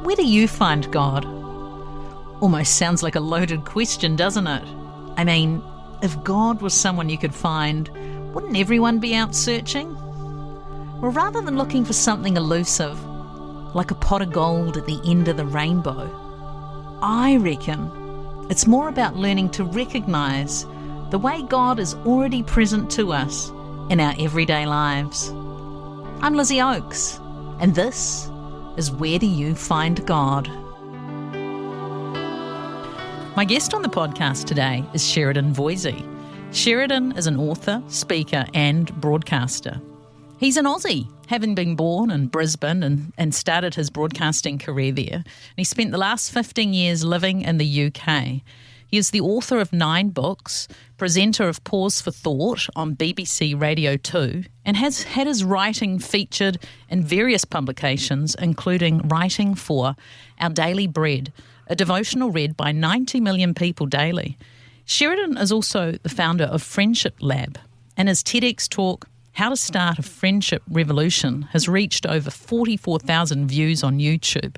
Where do you find God? Almost sounds like a loaded question, doesn't it? I mean, if God was someone you could find, wouldn't everyone be out searching? Well, rather than looking for something elusive, like a pot of gold at the end of the rainbow, I reckon it's more about learning to recognise the way God is already present to us in our everyday lives. I'm Lizzie Oakes, and this is Where Do You Find God? My guest on the podcast today is Sheridan Voysey. Sheridan is an author, speaker and broadcaster. He's an Aussie, having been born in Brisbane and started his broadcasting career there. And he spent the last 15 years living in the UK. He is the author of 9 books, presenter of Pause for Thought on BBC Radio 2, and has had his writing featured in various publications, including writing for Our Daily Bread, a devotional read by 90 million people daily. Sheridan is also the founder of Friendship Lab, and his TEDx talk, How to Start a Friendship Revolution, has reached over 44,000 views on YouTube.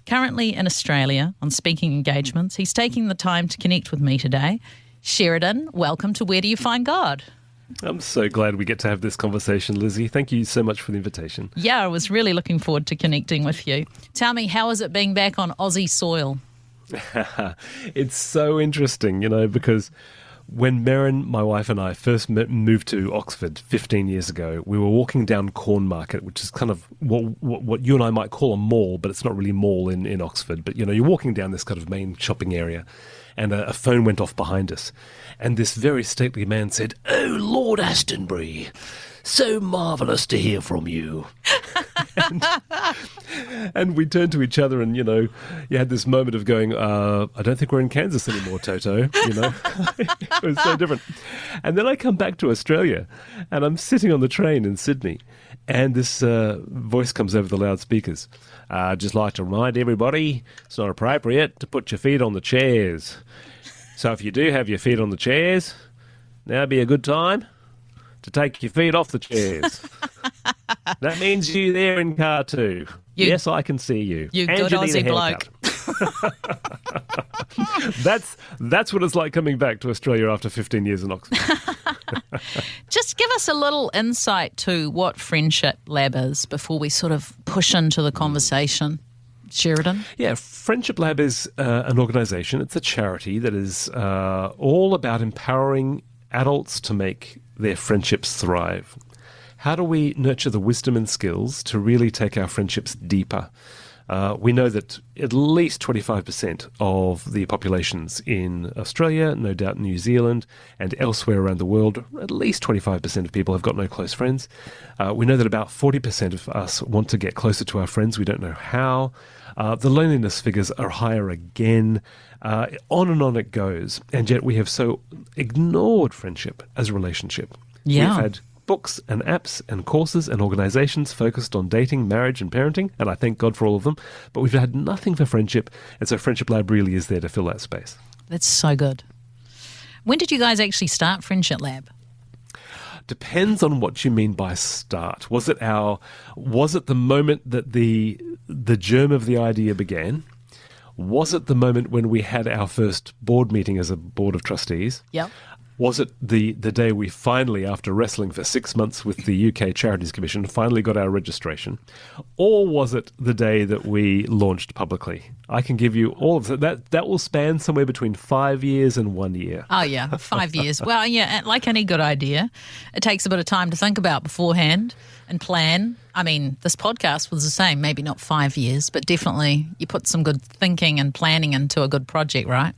Currently in Australia on speaking engagements, he's taking the time to connect with me today. Sheridan, welcome to Where Do You Find God? I'm so glad we get to have this conversation, Lizzie. Thank you so much for the invitation. Yeah, I was really looking forward to connecting with you. Tell me, how is it being back on Aussie soil? It's so interesting, because when Merrin, my wife, and I first moved to Oxford 15 years ago, we were walking down Corn Market, which is kind of what you and I might call a mall, but it's not really a mall in Oxford. But, you're walking down this kind of main shopping area, and a phone went off behind us. And this very stately man said, "Oh, Lord Astonbury, so marvellous to hear from you." and we turned to each other and, you had this moment of going, I don't think we're in Kansas anymore, Toto, It was so different. And then I come back to Australia and I'm sitting on the train in Sydney and this voice comes over the loudspeakers. I'd just like to remind everybody it's not appropriate to put your feet on the chairs. So if you do have your feet on the chairs, now'd be a good time to take your feet off the chairs. That means you there in car 2. Yes, I can see you. You good Aussie bloke. That's what it's like coming back to Australia after 15 years in Oxford. Just give us a little insight to what Friendship Lab is before we sort of push into the conversation. Sheridan? Yeah, Friendship Lab is an organisation. It's a charity that is all about empowering adults to make their friendships thrive. How do we nurture the wisdom and skills to really take our friendships deeper? We know that at least 25% of the populations in Australia, no doubt New Zealand, and elsewhere around the world, at least 25% of people have got no close friends. We know that about 40% of us want to get closer to our friends. We don't know how. The loneliness figures are higher again. On and on it goes. And yet we have so ignored friendship as a relationship. Yeah. We've had books and apps and courses and organisations focused on dating, marriage and parenting, and I thank God for all of them, but we've had nothing for friendship, and so Friendship Lab really is there to fill that space. That's so good. When did you guys actually start Friendship Lab? Depends on what you mean by start. Was it the moment that the germ of the idea began? Was it the moment when we had our first board meeting as a board of trustees? Yep. Was it the day we finally, after wrestling for 6 months with the UK Charities Commission, finally got our registration? Or was it the day that we launched publicly? I can give you all of that. That will span somewhere between 5 years and 1 year. Oh, yeah, 5 years. Well, yeah, like any good idea, it takes a bit of time to think about beforehand and plan. I mean, this podcast was the same, maybe not 5 years, but definitely you put some good thinking and planning into a good project, right?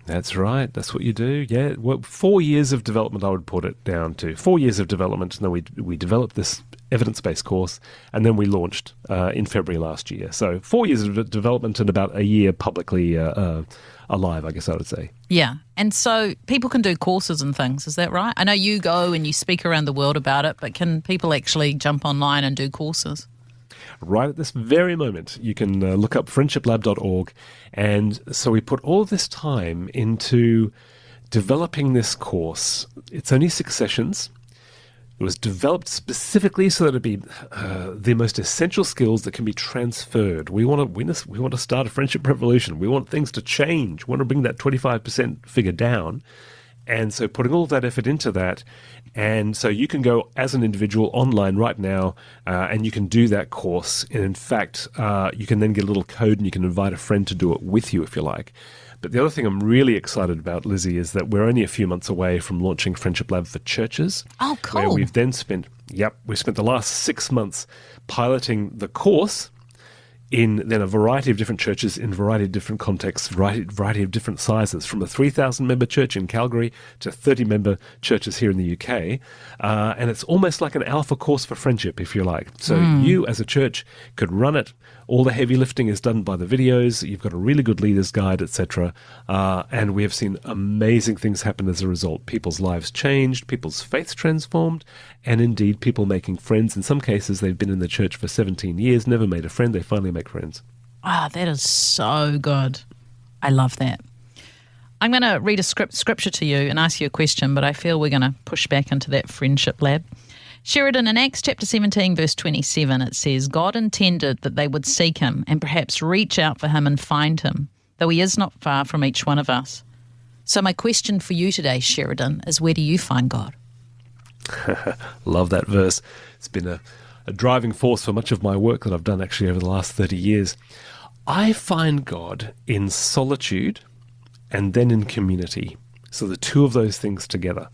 That's right. That's what you do. Yeah. Well, 4 years of development, I would put it down to. 4 years of development, and then we developed this evidence-based course, and then we launched in February last year. So 4 years of development and about a year publicly alive, I guess I would say. Yeah. And so people can do courses and things, is that right? I know you go and you speak around the world about it, but can people actually jump online and do courses? Right at this very moment, you can look up friendshiplab.org. And so we put all of this time into developing this course. It's only 6 sessions. It was developed specifically so that it'd be the most essential skills that can be transferred. We want to start a friendship revolution. We want things to change. We want to bring that 25% figure down. And so putting all of that effort into that. And so you can go as an individual online right now and you can do that course. And in fact, you can then get a little code and you can invite a friend to do it with you if you like. But the other thing I'm really excited about, Lizzie, is that we're only a few months away from launching Friendship Lab for churches. Oh, cool. Where we've then spent the last 6 months piloting the course in then a variety of different churches in a variety of different contexts, variety of different sizes, from a 3,000-member church in Calgary to 30-member churches here in the UK. And it's almost like an alpha course for friendship, if you like. So you, as a church, could run it. All the heavy lifting is done by the videos. You've got a really good leader's guide, etc. And we have seen amazing things happen as a result. People's lives changed, people's faiths transformed, and indeed people making friends. In some cases, they've been in the church for 17 years, never made a friend. They finally make friends. Ah, that is so good. I love that. I'm going to read a scripture to you and ask you a question, but I feel we're going to push back into that friendship lab. Sheridan, in Acts chapter 17, verse 27, it says, God intended that they would seek him and perhaps reach out for him and find him, though he is not far from each one of us. So my question for you today, Sheridan, is where do you find God? Love that verse. It's been a driving force for much of my work that I've done actually over the last 30 years. I find God in solitude and then in community. So the two of those things together.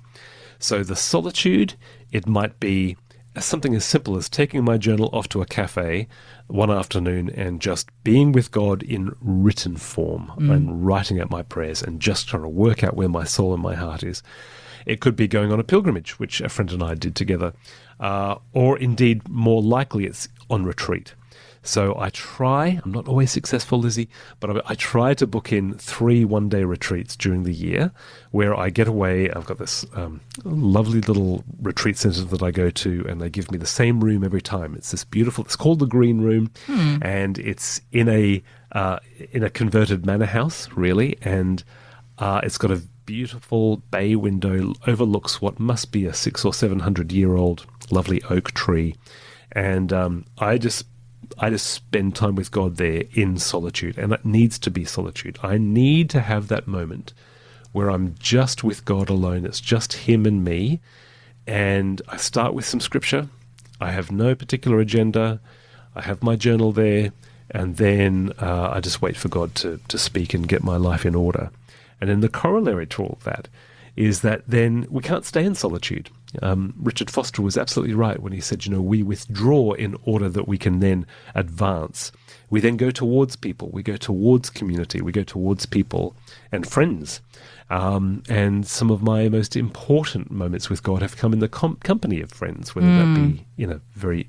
So the solitude, it might be something as simple as taking my journal off to a cafe one afternoon and just being with God in written form and writing out my prayers and just trying to work out where my soul and my heart is. It could be going on a pilgrimage, which a friend and I did together, or indeed more likely it's on retreat. So I'm not always successful, Lizzie, but I try to book in 3 one-day retreats during the year where I get away. I've got this lovely little retreat center that I go to, and they give me the same room every time. It's this beautiful, it's called the Green Room, and it's in a converted manor house, really, and it's got a beautiful bay window, overlooks what must be a 600 or 700-year-old lovely oak tree, and I just spend time with God there in solitude, and it needs to be solitude. I need to have that moment where I'm just with God alone. It's just him and me, and I start with some scripture. I have no particular agenda. I have my journal there, and then I just wait for God to speak and get my life in order. And then the corollary to all of that is that then we can't stay in solitude. Richard Foster was absolutely right when he said, we withdraw in order that we can then advance. We then go towards people. We go towards community. We go towards people and friends. And some of my most important moments with God have come in the company of friends, whether that be in a very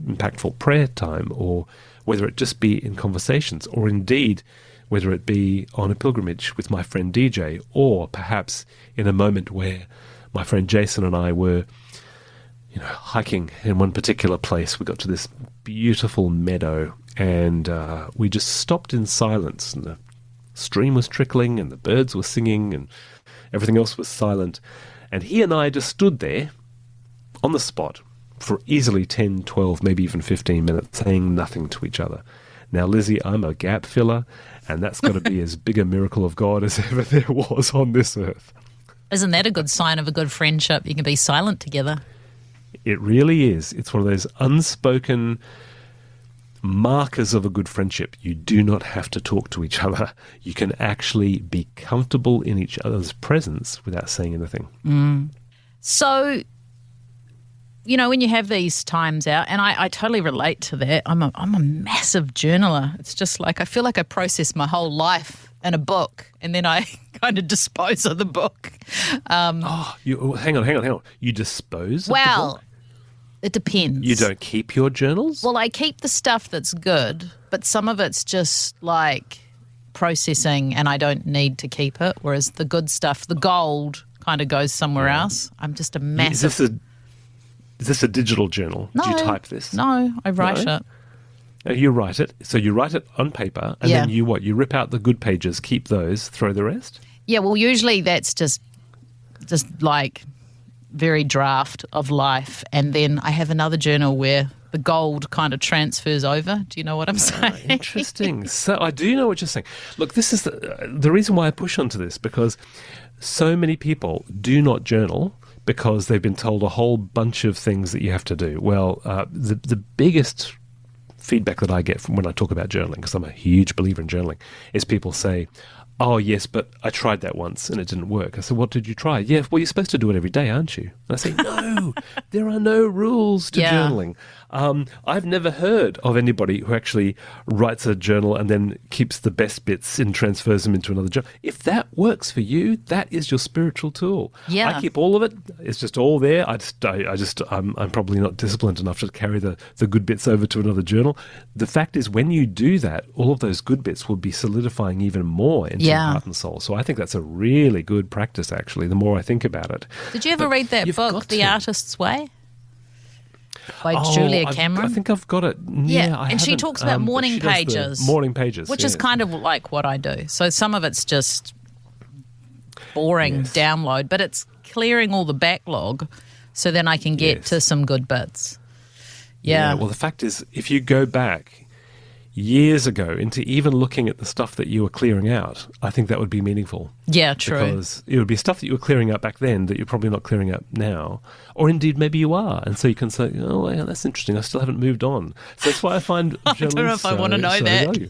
impactful prayer time, or whether it just be in conversations, or indeed whether it be on a pilgrimage with my friend DJ, or perhaps in a moment where my friend Jason and I were, hiking in one particular place. We got to this beautiful meadow, and we just stopped in silence, and the stream was trickling, and the birds were singing, and everything else was silent. And he and I just stood there on the spot for easily 10, 12, maybe even 15 minutes, saying nothing to each other. Now, Lizzie, I'm a gap filler, and that's got to be as big a miracle of God as ever there was on this earth. Isn't that a good sign of a good friendship? You can be silent together. It really is. It's one of those unspoken markers of a good friendship. You do not have to talk to each other. You can actually be comfortable in each other's presence without saying anything. So, when you have these times out, and I totally relate to that. I'm a massive journaler. It's just like I feel like I process my whole life in a book, and then I kind of dispose of the book. Hang on. You dispose of the book? It depends. You don't keep your journals? Well, I keep the stuff that's good, but some of it's just like processing, and I don't need to keep it, whereas the good stuff, the gold, kind of goes somewhere else. I'm just a massive... Is this a digital journal? No. Do you type this? No, I write it. You write it. So you write it on paper, and then you rip out the good pages, keep those, throw the rest? Yeah, well, usually that's just like very draft of life, and then I have another journal where the gold kind of transfers over. Do you know what I'm saying? Interesting. So I do know what you're saying. Look, this is the reason why I push onto this, because so many people do not journal because they've been told a whole bunch of things that you have to do. Well, the biggest feedback that I get from when I talk about journaling, because I'm a huge believer in journaling, is people say, oh, yes, but I tried that once and it didn't work. I said, what did you try? Yeah, well, you're supposed to do it every day, aren't you? And I say, no, there are no rules to journaling. I've never heard of anybody who actually writes a journal and then keeps the best bits and transfers them into another journal. If that works for you, that is your spiritual tool. Yeah. I keep all of it. It's just all there. I'm probably not disciplined enough to carry the good bits over to another journal. The fact is, when you do that, all of those good bits will be solidifying even more into your heart and soul. So I think that's a really good practice, actually, the more I think about it. Did you ever read that book, The Artist's Way? By Julia Cameron? I think I've got it. Yeah, and she talks about morning pages. Morning pages. Which is kind of like what I do. So some of it's just boring download, but it's clearing all the backlog so then I can get to some good bits. Yeah. Well, the fact is, if you go back years ago into even looking at the stuff that you were clearing out, I think that would be meaningful. Yeah, true. Because it would be stuff that you were clearing out back then that you're probably not clearing out now. Or indeed, maybe you are. And so you can say, oh, yeah, that's interesting. I still haven't moved on. So that's why I find I don't know if I want to know that.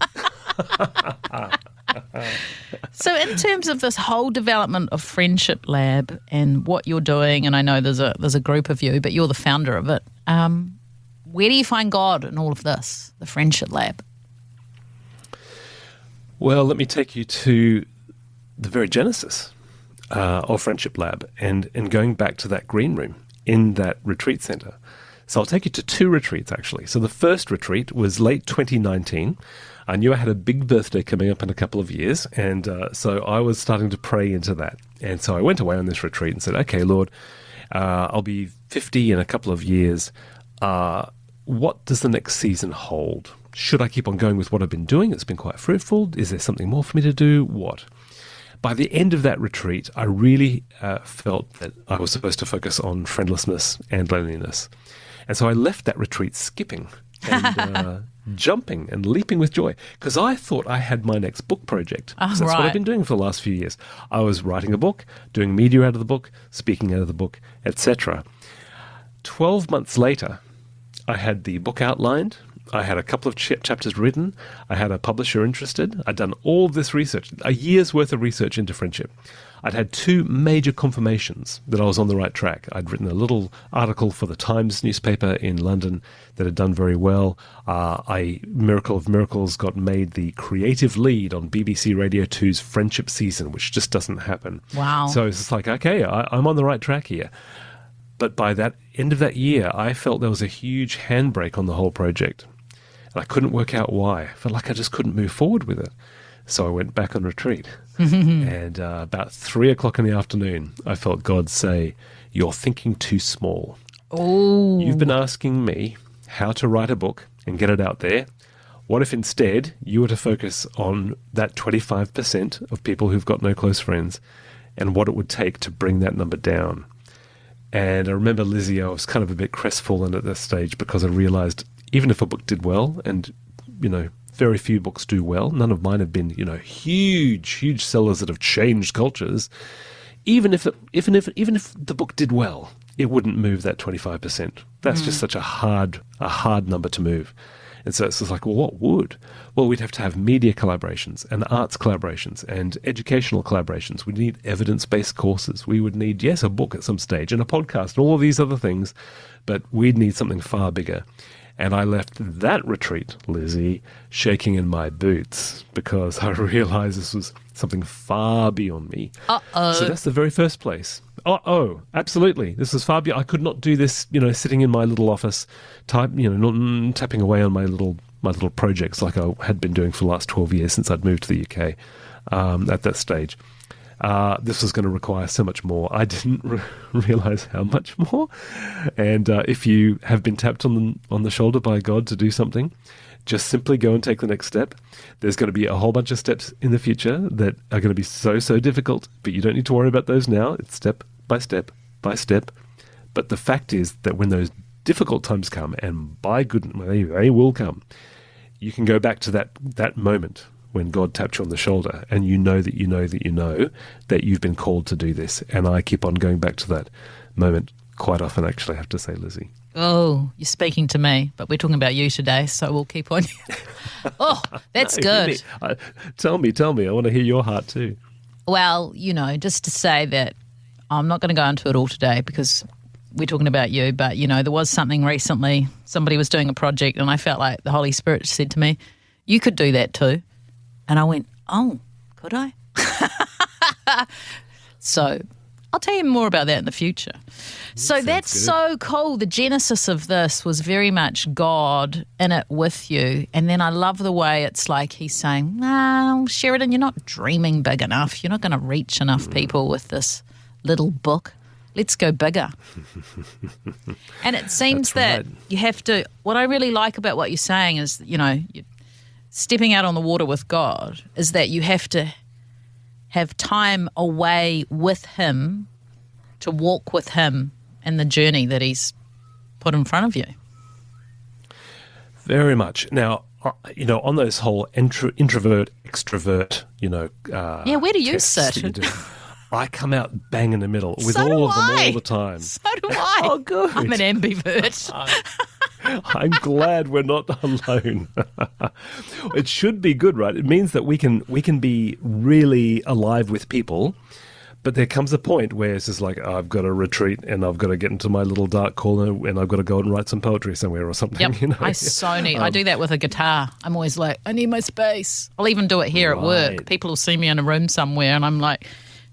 So in terms of this whole development of Friendship Lab and what you're doing, and I know there's a group of you, but you're the founder of it, where do you find God in all of this, the Friendship Lab? Well, let me take you to the very genesis of Friendship Lab and going back to that green room in that retreat centre. So I'll take you to two retreats, actually. So the first retreat was late 2019. I knew I had a big birthday coming up in a couple of years, and so I was starting to pray into that. And so I went away on this retreat and said, okay, Lord, I'll be 50 in a couple of years. What does the next season hold? Should I keep on going with what I've been doing? It's been quite fruitful. Is there something more for me to do? What? By the end of that retreat, I really felt that I was supposed to focus on friendlessness and loneliness. And so I left that retreat skipping and jumping and leaping with joy, because I thought I had my next book project. That's what I've been doing for the last few years. I was writing a book, doing media out of the book, speaking out of the book, etc. 12 months later, I had the book outlined. I had a couple of chapters written. I had a publisher interested. I'd done all this research, a year's worth of research into friendship. I'd had two major confirmations that I was on the right track. I'd written a little article for the Times newspaper in London that had done very well. Miracle of Miracles, got made the creative lead on BBC Radio 2's Friendship Season, which just doesn't happen. Wow. So it's just like, okay, I'm on the right track here. But by that end of that year, I felt there was a huge handbrake on the whole project. And I couldn't work out why. I felt like I just couldn't move forward with it. So I went back on retreat. And about 3 o'clock in the afternoon, I felt God say, you're thinking too small. Oh. You've been asking me how to write a book and get it out there. What if instead you were to focus on that 25% of people who've got no close friends and what it would take to bring that number down? And I remember, Lizzie, I was kind of a bit crestfallen at this stage because I realized even if a book did well, and, you know, very few books do well, none of mine have been, you know, huge sellers that have changed cultures. Even if the book did well, it wouldn't move that 25%. That's just such a hard number to move. And so it's just like, well, what would? Well, we'd have to have media collaborations and arts collaborations and educational collaborations. We'd need evidence-based courses. We would need, yes, a book at some stage and a podcast and all of these other things, but we'd need something far bigger. And I left that retreat, Lizzie, shaking in my boots because I realized this was something far beyond me. So that's the very first place. Absolutely. This was far beyond. I could not do this, you know, sitting in my little office, not tapping away on my little projects like I had been doing for the last 12 years since I'd moved to the UK at that stage. This was going to require so much more. I didn't realize how much more. And if you have been tapped on the shoulder by God to do something, just simply go and take the next step. There's going to be a whole bunch of steps in the future that are going to be so difficult, but you don't need to worry about those now. It's step by step by step. But the fact is that when those difficult times come, and by goodness, they will come, you can go back to that moment when God tapped you on the shoulder, and you know that you've been called to do this. And I keep on going back to that moment quite often, actually, I have to say, Lizzie. Oh, you're speaking to me, but we're talking about you today, so we'll keep on. Oh, that's good. Tell me. I want to hear your heart too. Well, just to say that I'm not going to go into it all today because we're talking about you, but, there was something recently, somebody was doing a project and I felt like the Holy Spirit said to me, you could do that too. And I went, oh, could I? So I'll tell you more about that in the future. So that's good. So cool. The genesis of this was very much God in it with you. And then I love the way it's like he's saying, no, Sheridan, you're not dreaming big enough. You're not going to reach enough people with this little book. Let's go bigger. And it seems that you have to, what I really like about what you're saying is, stepping out on the water with God is that you have to have time away with him to walk with him in the journey that he's put in front of you. Very much. Now, on those whole introvert, extrovert, where do you sit? I come out bang in the middle with all of them all the time. So do I. Oh, good. I'm an ambivert. I'm glad we're not alone. It should be good, right? It means that we can be really alive with people, but there comes a point where it's just like, I've got to retreat and I've got to get into my little dark corner and I've got to go and write some poetry somewhere or something. Yep. I so need. I do that with a guitar. I'm always like, I need my space. I'll even do it here at work. People will see me in a room somewhere and I'm like,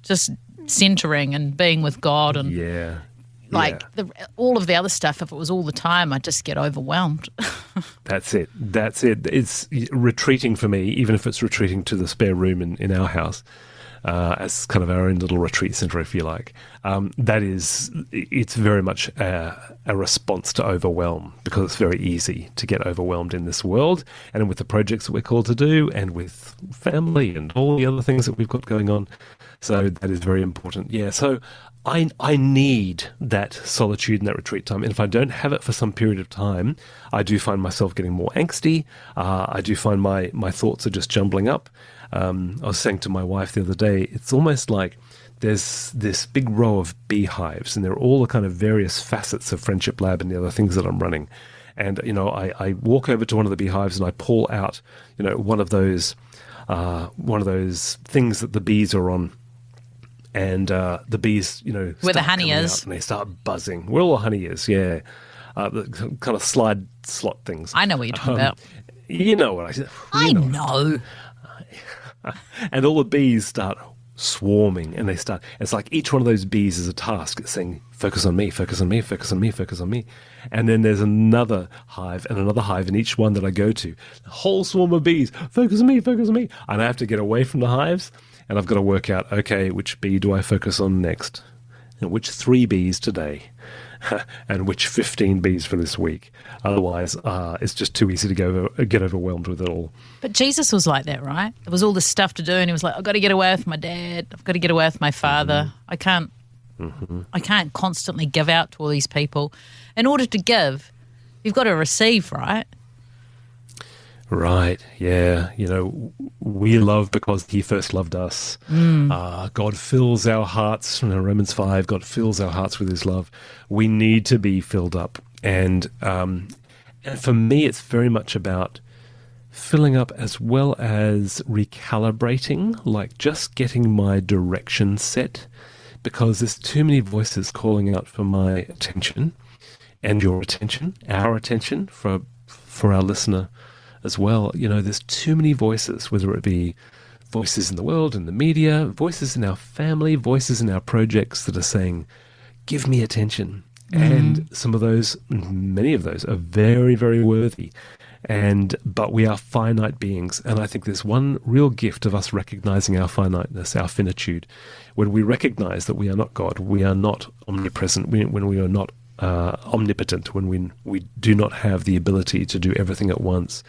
just centering and being with God and all of the other stuff. If it was all the time, I'd just get overwhelmed. That's it. It's retreating for me, even if it's retreating to the spare room in our house, as kind of our own little retreat center, if you like. It's very much a response to overwhelm, because it's very easy to get overwhelmed in this world and with the projects that we're called to do and with family and all the other things that we've got going on. So that is very important. Yeah, so I need that solitude and that retreat time. And if I don't have it for some period of time, I do find myself getting more angsty. I do find my thoughts are just jumbling up. I was saying to my wife the other day, it's almost like there's this big row of beehives, and they're all the kind of various facets of Friendship Lab and the other things that I'm running. And, I walk over to one of the beehives and I pull out, one of those things that the bees are on. And the bees, where the honey is, and they start buzzing. Where all the honey is, yeah. The kind of slide slot things. I know what you're talking about. You know what I said. I know. And all the bees start swarming, and it's like each one of those bees is a task. It's saying, focus on me, focus on me, focus on me, focus on me. And then there's another hive and another hive in each one that I go to. A whole swarm of bees, focus on me, focus on me. And I have to get away from the hives. And I've got to work out, okay, which bee do I focus on next? And which 3 bees today? And which 15 bees for this week? Otherwise, it's just too easy to get overwhelmed with it all. But Jesus was like that, right? There was all this stuff to do, and he was like, I've got to get away with my dad. I've got to get away with my father. Mm-hmm. I can't constantly give out to all these people. In order to give, you've got to receive, right? Right, yeah. We love because he first loved us. God fills our hearts, Romans 5, God fills our hearts with his love. We need to be filled up. And for me, it's very much about filling up as well as recalibrating, like just getting my direction set, because there's too many voices calling out for my attention and your attention, our attention, for our listener as well. There's too many voices, whether it be voices in the world, in the media, voices in our family, voices in our projects that are saying, give me attention. And many of those are very, very worthy. But we are finite beings. And I think there's one real gift of us recognizing our finiteness, our finitude. When we recognize that we are not God, we are not omnipresent, when we are not omnipotent, when we do not have the ability to do everything at once,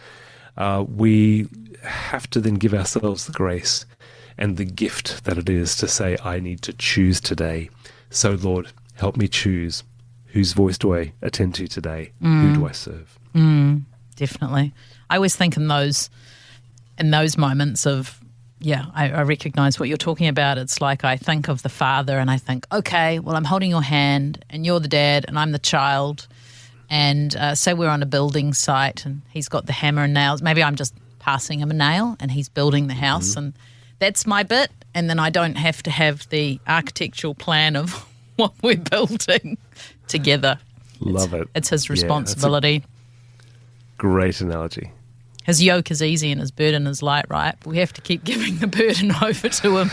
we have to then give ourselves the grace and the gift that it is to say, I need to choose today. So, Lord, help me choose whose voice do I attend to today? Who do I serve? Definitely. I always think in those moments of, I recognise what you're talking about. It's like I think of the father and I think, okay, well, I'm holding your hand and you're the dad and I'm the child. And say we're on a building site and he's got the hammer and nails. Maybe I'm just passing him a nail and he's building the house and that's my bit. And then I don't have to have the architectural plan of what we're building together. Love it. It's his responsibility. Great analogy. His yoke is easy and his burden is light, right? But we have to keep giving the burden over to him.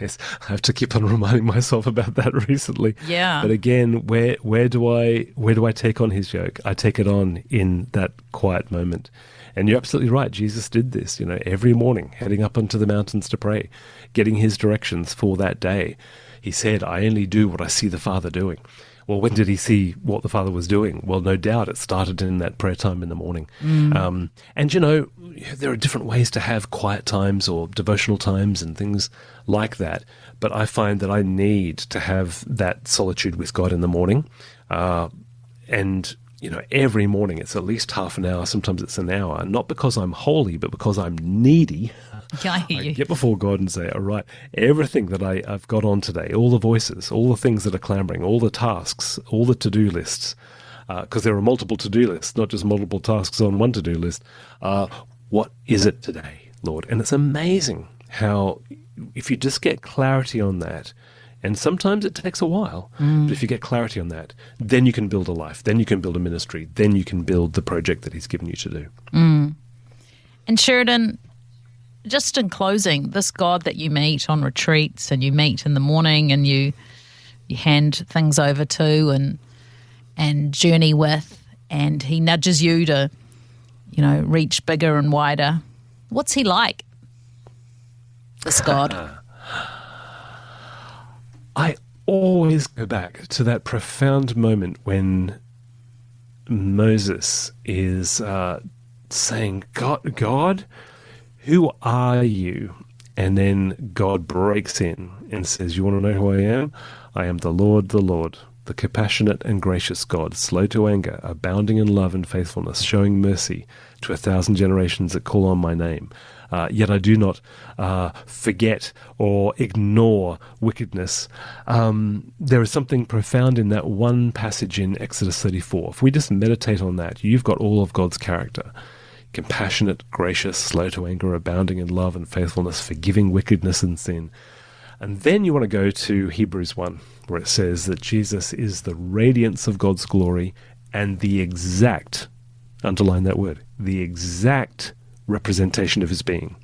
Yes, I have to keep on reminding myself about that recently. Yeah. But again, where do I take on his yoke? I take it on in that quiet moment. And you're absolutely right. Jesus did this, every morning, heading up onto the mountains to pray, getting his directions for that day. He said, I only do what I see the Father doing. Well, when did he see what the Father was doing? Well, no doubt it started in that prayer time in the morning. And, there are different ways to have quiet times or devotional times and things like that. But I find that I need to have that solitude with God in the morning. Every morning it's at least half an hour. Sometimes it's an hour. Not because I'm holy, but because I'm needy. I hear you. I get before God and say, all right, everything that I've got on today, all the voices, all the things that are clamoring, all the tasks, all the to-do lists, because there are multiple to-do lists, not just multiple tasks on one to-do list. What is it today, Lord? And it's amazing how if you just get clarity on that, and sometimes it takes a while, but if you get clarity on that, then you can build a life, then you can build a ministry, then you can build the project that he's given you to do. And Sheridan, just in closing, this God that you meet on retreats and you meet in the morning and you hand things over to and journey with, and he nudges you to, reach bigger and wider. What's he like, this God? I always go back to that profound moment when Moses is saying, God, who are you? And then God breaks in and says, you want to know who I am? I am the Lord, the compassionate and gracious God, slow to anger, abounding in love and faithfulness, showing mercy to 1,000 generations that call on my name. Yet I do not forget or ignore wickedness. There is something profound in that one passage in Exodus 34. If we just meditate on that, you've got all of God's character. Compassionate, gracious, slow to anger, abounding in love and faithfulness, forgiving wickedness and sin. And then you want to go to Hebrews 1, where it says that Jesus is the radiance of God's glory and the exact, underline that word, the exact representation of his being.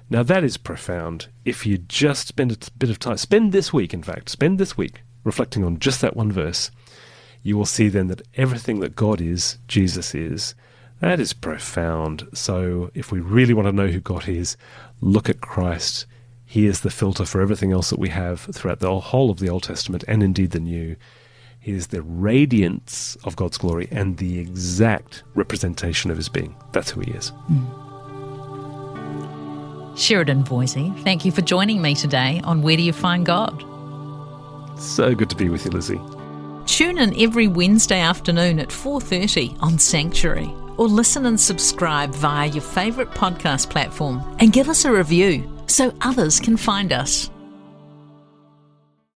Now that is profound. If you just spend a bit of time, spend this week reflecting on just that one verse, you will see then that everything that God is, Jesus is. That is profound. So if we really want to know who God is, look at Christ. He is the filter for everything else that we have throughout the whole of the Old Testament and indeed the New. He is the radiance of God's glory and the exact representation of his being. That's who he is. Sheridan Voysey, thank you for joining me today on Where Do You Find God? So good to be with you, Lizzie. Tune in every Wednesday afternoon at 4:30 on Sanctuary, or listen and subscribe via your favourite podcast platform and give us a review so others can find us.